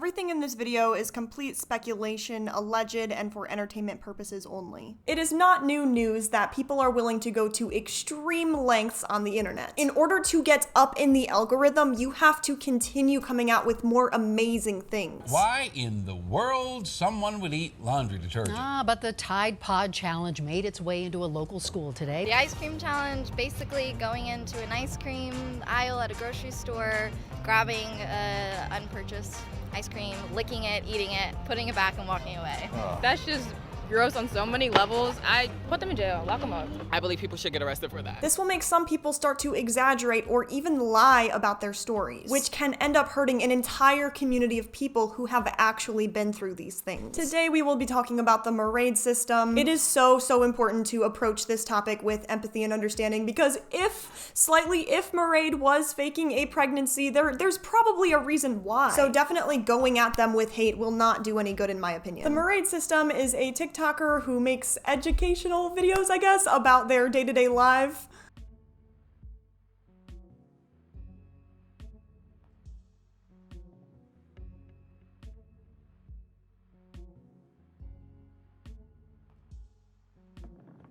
Everything in this video is complete speculation, alleged, and for entertainment purposes only. It is not new news that people are willing to go to extreme lengths on the internet. In order to get up in the algorithm, you have to continue coming out with more amazing things. Why in the world someone would eat laundry detergent? But the Tide Pod Challenge made its way into a local school today. The ice cream challenge, basically going into an ice cream aisle at a grocery store, grabbing unpurchased ice cream, licking it, eating it, putting it back, and walking away. That's just gross on so many levels. I put them in jail, lock them up. I believe people should get arrested for that. This will make some people start to exaggerate or even lie about their stories, which can end up hurting an entire community of people who have actually been through these things. Today we will be talking about the Myraid system. It is so important to approach this topic with empathy and understanding, because if Myraid was faking a pregnancy, there's probably a reason why. So definitely going at them with hate will not do any good in my opinion. The Myraid system is a TikToker who makes educational videos, I guess, about their day-to-day life.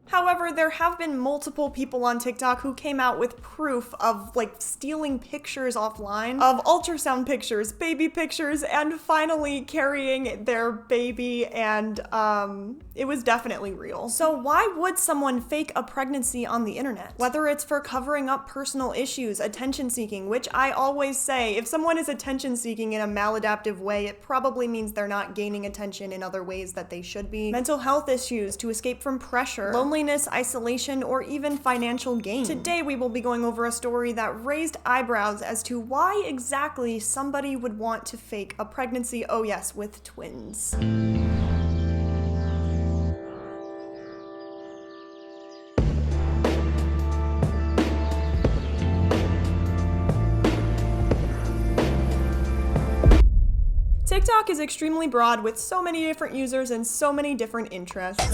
However, there have been multiple people on TikTok who came out with proof of, like, stealing pictures offline, of ultrasound pictures, baby pictures, and finally carrying their baby, and it was definitely real. So why would someone fake a pregnancy on the internet? Whether it's for covering up personal issues, attention seeking, which I always say, if someone is attention seeking in a maladaptive way, it probably means they're not gaining attention in other ways that they should be. Mental health issues, to escape from pressure, loneliness, isolation, or even financial gain. Today we will be going over a story that raised eyebrows as to why exactly somebody would want to fake a pregnancy, oh yes, with twins. TikTok is extremely broad with so many different users and so many different interests.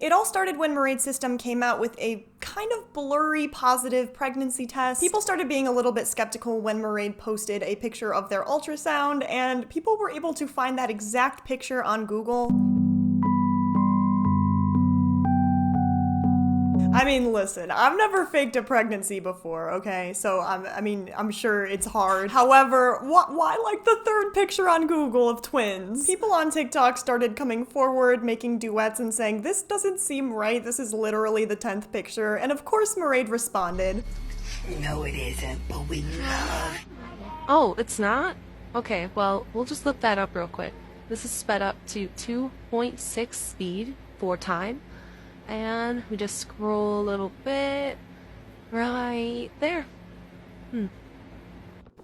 It all started when Myraid system came out with a kind of blurry positive pregnancy test. People started being a little bit skeptical when Myraid posted a picture of their ultrasound, and people were able to find that exact picture on Google. I mean, listen, I've never faked a pregnancy before, okay? So, I'm sure it's hard. However, why like the third picture on Google of twins? People on TikTok started coming forward, making duets and saying, this doesn't seem right, this is literally the 10th picture. And of course, Myraid responded, no, it isn't, but we love. Oh, it's not? Okay, well, we'll just look that up real quick. This is sped up to 2.6 speed for time. And we just scroll a little bit right there.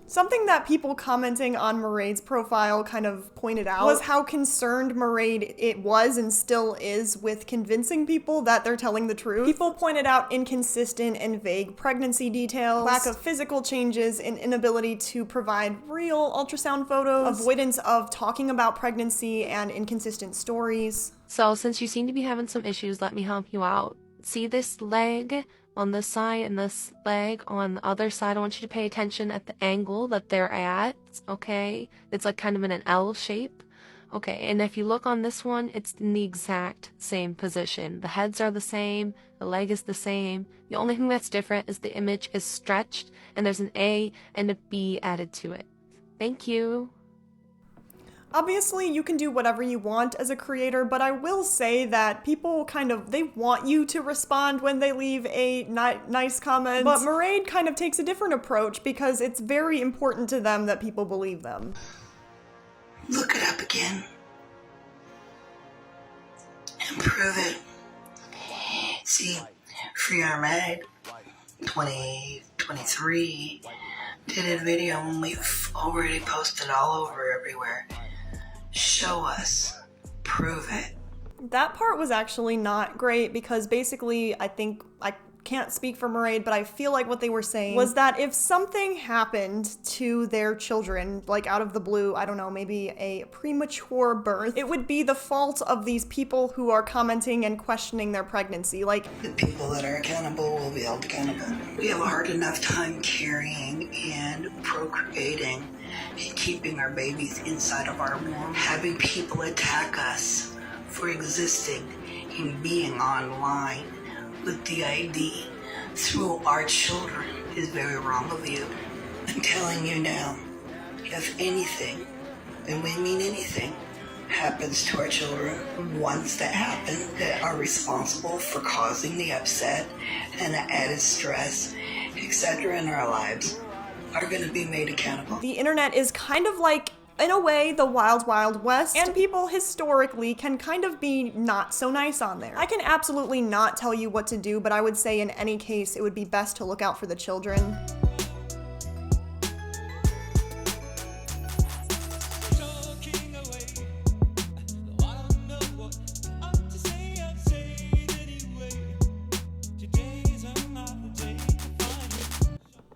Something that people commenting on Myraid's profile kind of pointed out was how concerned Myraid it was and still is with convincing people that they're telling the truth. People pointed out inconsistent and vague pregnancy details, lack of physical changes, and inability to provide real ultrasound photos, avoidance of talking about pregnancy, and inconsistent stories. So since you seem to be having some issues, let me help you out. See this leg on this side and this leg on the other side? I want you to pay attention at the angle that they're at, okay? It's like kind of in an L shape. Okay, and if you look on this one, it's in the exact same position. The heads are the same, the leg is the same. The only thing that's different is the image is stretched and there's an A and a B added to it. Thank you. Obviously, you can do whatever you want as a creator, but I will say that people they want you to respond when they leave a nice comment. But Myraid kind of takes a different approach because it's very important to them that people believe them. Look it up again. And prove it. See, Free Myraid 2023 did a video and we've already posted all over everywhere. Show us. Prove it. That part was actually not great because basically I think I can't speak for Myraid, but I feel like what they were saying was that if something happened to their children, like out of the blue, I don't know, maybe a premature birth, it would be the fault of these people who are commenting and questioning their pregnancy. Like, The people that are accountable will be held accountable. We have a hard enough time carrying and procreating and keeping our babies inside of our womb. Having people attack us for existing and being online with the ID through our children is very wrong of you. I'm telling you now, if anything, and we mean anything, happens to our children, ones that happen that are responsible for causing the upset and the added stress, etc. in our lives, are going to be made accountable. the internet is kind of like, in a way, the wild, wild west, and people historically can kind of be not so nice on there. I can absolutely not tell you what to do, but I would say in any case, it would be best to look out for the children.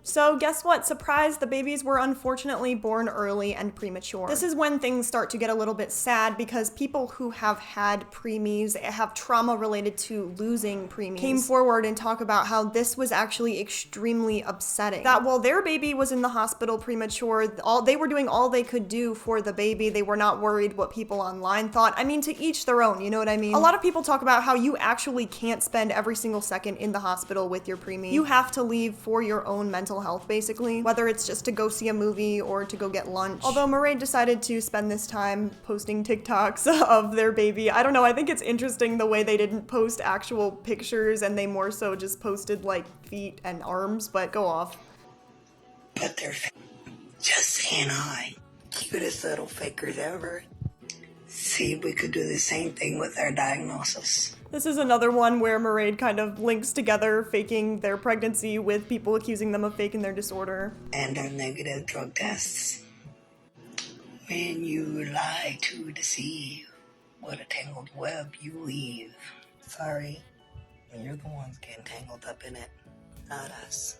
So guess what? Surprise, the babies were unfortunately born early and premature. This is when things start to get a little bit sad because people who have had preemies, have trauma related to losing preemies, came forward and talk about how this was actually extremely upsetting. That while their baby was in the hospital premature, they were doing all they could do for the baby. They were not worried what people online thought. I mean, to each their own, you know what I mean? A lot of people talk about how you actually can't spend every single second in the hospital with your preemie. You have to leave for your own mental health, basically, whether it's just to go see a movie or to go get lunch. Although Myraid decided to spend this time posting TikToks of their baby. I don't know, I think it's interesting the way they didn't post actual pictures and they more so just posted like feet and arms, but go off. But they're just saying hi. Cutest little fakers ever. See if we could do the same thing with our diagnosis. This is another one where Myraid kind of links together faking their pregnancy with people accusing them of faking their disorder. And our negative drug tests. When you lie to deceive, what a tangled web you weave. Sorry, you're the ones getting tangled up in it, not us.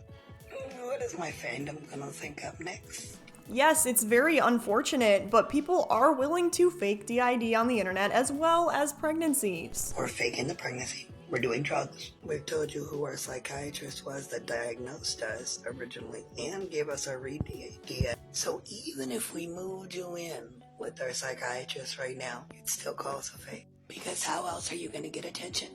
What is my fandom gonna think up next? Yes, it's very unfortunate, but people are willing to fake DID on the internet as well as pregnancies. We're faking the pregnancy. We're doing drugs. We've told you who our psychiatrist was that diagnosed us originally and gave us our read. So even if we moved you in with our psychiatrist right now, you'd still call us a fake. Because how else are you going to get attention?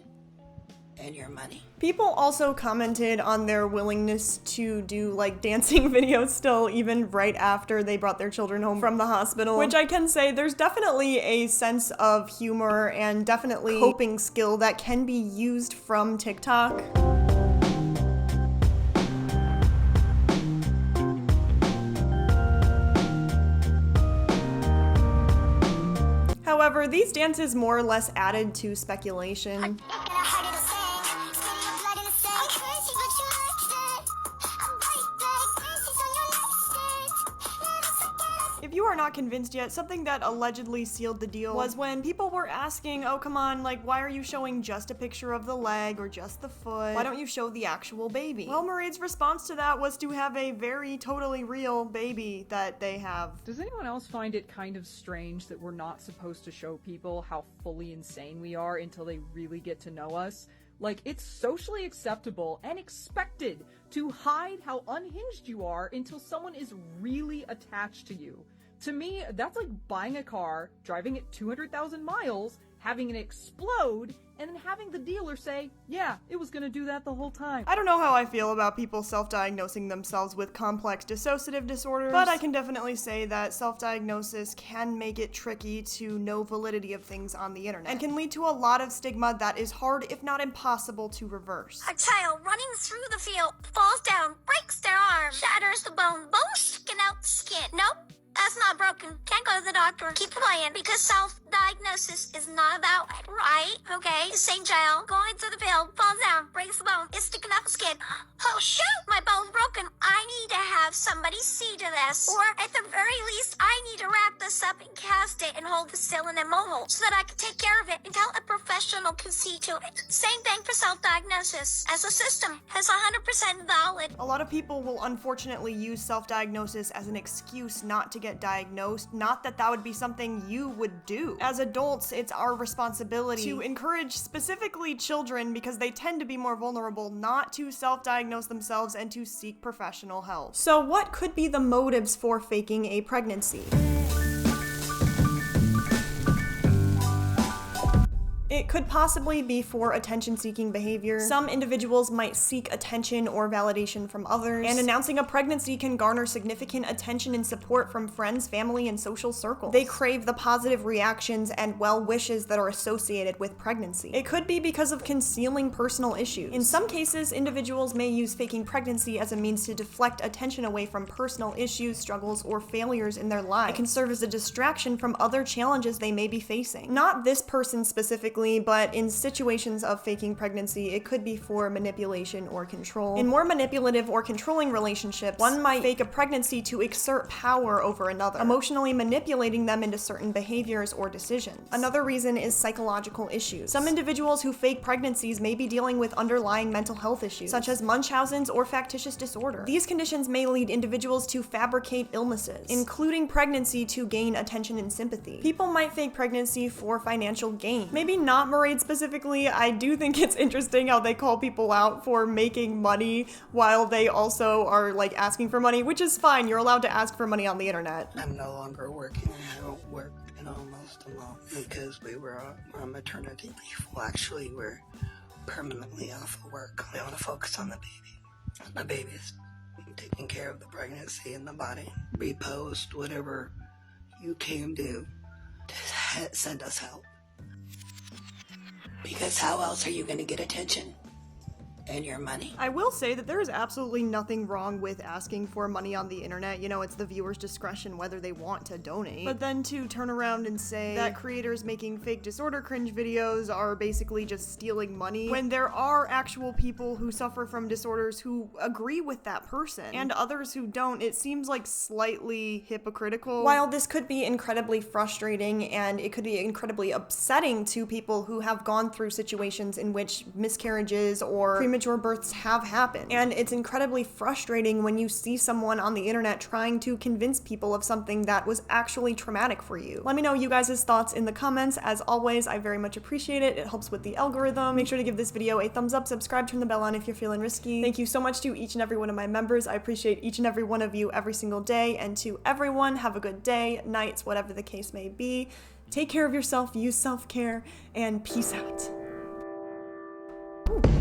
And your money. People also commented on their willingness to do like dancing videos still, even right after they brought their children home from the hospital, which I can say there's definitely a sense of humor and definitely coping skill that can be used from TikTok. However, these dances more or less added to speculation. If you are not convinced yet, something that allegedly sealed the deal was when people were asking, oh come on, like why are you showing just a picture of the leg or just the foot? Why don't you show the actual baby? Well, Myraid's response to that was to have a very totally real baby that they have. Does anyone else find it kind of strange that we're not supposed to show people how fully insane we are until they really get to know us? Like, it's socially acceptable and expected to hide how unhinged you are until someone is really attached to you. To me, that's like buying a car, driving it 200,000 miles, having it explode, and then having the dealer say, yeah, it was gonna do that the whole time. I don't know how I feel about people self-diagnosing themselves with complex dissociative disorders, but I can definitely say that self-diagnosis can make it tricky to know validity of things on the internet, and can lead to a lot of stigma that is hard, if not impossible, to reverse. A child running through the field falls down, breaks their arm, shatters the bone sticking out the skin. Nope. That's not broken. Can't go to the doctor. Keep playing because self-diagnosis is not about it, right? Okay? Same child going through the field, falls down, breaks the bone, is sticking out the skin. Oh shoot, my bone's broken. I need to have somebody see to this. Or at the very least, I need to wrap this up and cast it and hold the ceiling immobile so that I can take care of it until a professional can see to it. Same thing for self-diagnosis, as a system is 100% valid. A lot of people will unfortunately use self-diagnosis as an excuse not to get diagnosed, not that that would be something you would do. As adults, it's our responsibility to encourage specifically children, because they tend to be more vulnerable, not to self-diagnose themselves and to seek professional help. So what could be the motives for faking a pregnancy? It could possibly be for attention-seeking behavior. Some individuals might seek attention or validation from others, and announcing a pregnancy can garner significant attention and support from friends, family, and social circles. They crave the positive reactions and well wishes that are associated with pregnancy. It could be because of concealing personal issues. In some cases, individuals may use faking pregnancy as a means to deflect attention away from personal issues, struggles, or failures in their lives. It can serve as a distraction from other challenges they may be facing. Not this person specifically, but in situations of faking pregnancy, it could be for manipulation or control. In more manipulative or controlling relationships, one might fake a pregnancy to exert power over another, emotionally manipulating them into certain behaviors or decisions. Another reason is psychological issues. Some individuals who fake pregnancies may be dealing with underlying mental health issues, such as Munchausen's or factitious disorder. These conditions may lead individuals to fabricate illnesses, including pregnancy, to gain attention and sympathy. People might fake pregnancy for financial gain. Maybe not Myraid specifically. I do think it's interesting how they call people out for making money while they also are like asking for money, which is fine. You're allowed to ask for money on the internet. I'm no longer working. I don't work in almost a month because we were on maternity leave. Well, actually, we're permanently off of work. I want to focus on the baby. The baby's taking care of the pregnancy and the body. Repost whatever you can do to send us help. Because how else are you going to get attention and your money? I will say that there is absolutely nothing wrong with asking for money on the internet. You know, it's the viewer's discretion whether they want to donate. But then to turn around and say that creators making fake disorder cringe videos are basically just stealing money, when there are actual people who suffer from disorders who agree with that person and others who don't, it seems like slightly hypocritical. While this could be incredibly frustrating and it could be incredibly upsetting to people who have gone through situations in which miscarriages or premature births have happened, and it's incredibly frustrating when you see someone on the internet trying to convince people of something that was actually traumatic for you. Let me know you guys' thoughts in the comments. As always, I very much appreciate it. It helps with the algorithm. Make sure to give this video a thumbs up, subscribe, turn the bell on if you're feeling risky. Thank you so much to each and every one of my members. I appreciate each and every one of you every single day, and to everyone, have a good day, nights, whatever the case may be. Take care of yourself, use self-care, and peace out. Ooh.